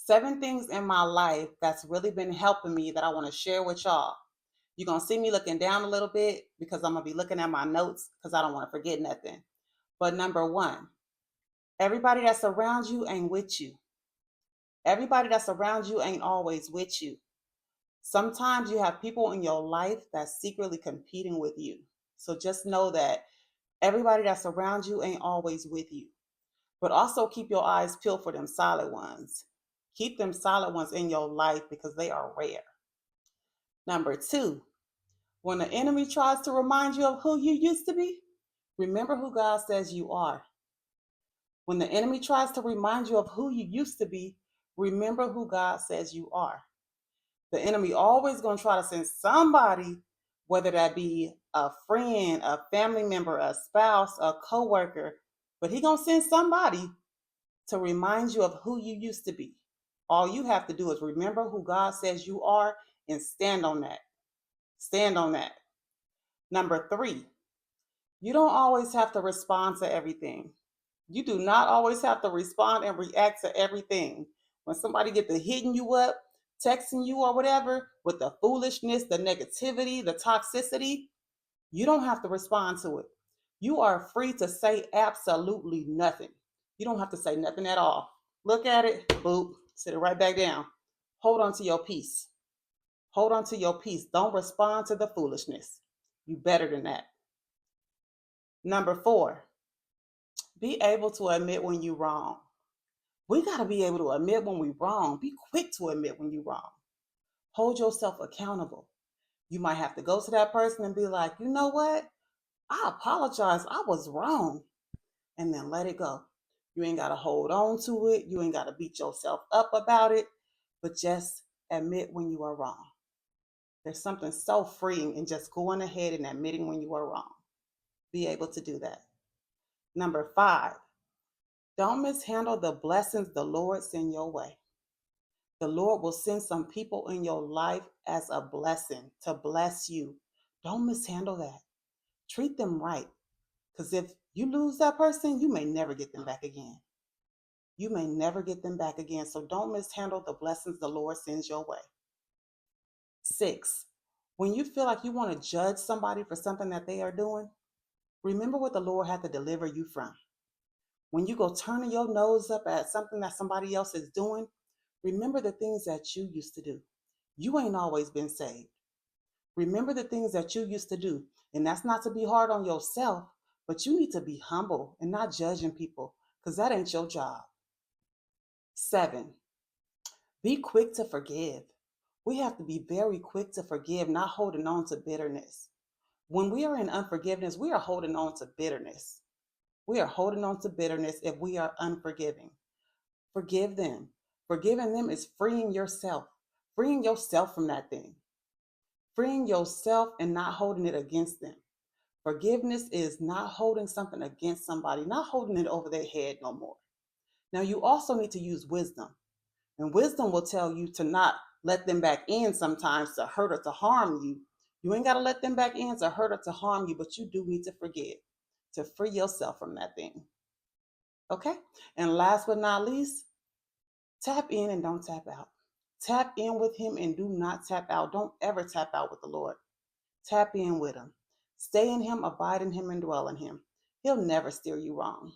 7 things in my life that's really been helping me that I want to share with y'all. You're going to see me looking down a little bit because I'm going to be looking at my notes because I don't want to forget nothing. But number one, everybody that's around you ain't with you. Everybody that's around you ain't always with you. Sometimes you have people in your life that's secretly competing with you. So just know that everybody that's around you ain't always with you. But also keep your eyes peeled for them solid ones. Keep them solid ones in your life because they are rare. Number two, when the enemy tries to remind you of who you used to be, remember who God says you are. When the enemy tries to remind you of who you used to be, remember who God says you are. The enemy always going to try to send somebody, whether that be a friend, a family member, a spouse, a coworker, but he going to send somebody to remind you of who you used to be. All you have to do is remember who God says you are and stand on that. Stand on that. Number three, you don't always have to respond to everything. You do not always have to respond and react to everything. When somebody get to hitting you up, texting you or whatever with the foolishness, the negativity, the toxicity, you don't have to respond to it. You are free to say absolutely nothing. You don't have to say nothing at all. Look at it, boop, sit it right back down. Hold on to your peace. Hold on to your peace. Don't respond to the foolishness. You better than that. Number four, be able to admit when you're wrong. We got to be able to admit when we're wrong. Be quick to admit when you're wrong. Hold yourself accountable. You might have to go to that person and be like, you know what? I apologize. I was wrong. And then let it go. You ain't got to hold on to it. You ain't got to beat yourself up about it, but just admit when you are wrong. There's something so freeing in just going ahead and admitting when you are wrong. Be able to do that. Number five, don't mishandle the blessings the Lord send your way. The Lord will send some people in your life as a blessing to bless you. Don't mishandle that. Treat them right. Because if you lose that person, you may never get them back again. You may never get them back again. So don't mishandle the blessings the Lord sends your way. Six, when you feel like you want to judge somebody for something that they are doing, remember what the Lord had to deliver you from. When you go turning your nose up at something that somebody else is doing, remember the things that you used to do. You ain't always been saved. Remember the things that you used to do. And that's not to be hard on yourself, but you need to be humble and not judging people because that ain't your job. Seven, be quick to forgive. We have to be very quick to forgive, not holding on to bitterness. When we are in unforgiveness, we are holding on to bitterness. We are holding on to bitterness if we are unforgiving. Forgive them. Forgiving them is freeing yourself from that thing, freeing yourself and not holding it against them. Forgiveness is not holding something against somebody, not holding it over their head no more. Now, you also need to use wisdom, and wisdom will tell you to not let them back in sometimes to hurt or to harm you. You ain't got to let them back in to hurt or to harm you, but you do need to forgive to free yourself from that thing. Okay? And last but not least, tap in and don't tap out. Tap in with him and do not tap out. Don't ever tap out with the Lord. Tap in with him. Stay in him, abide in him, and dwell in him. He'll never steer you wrong.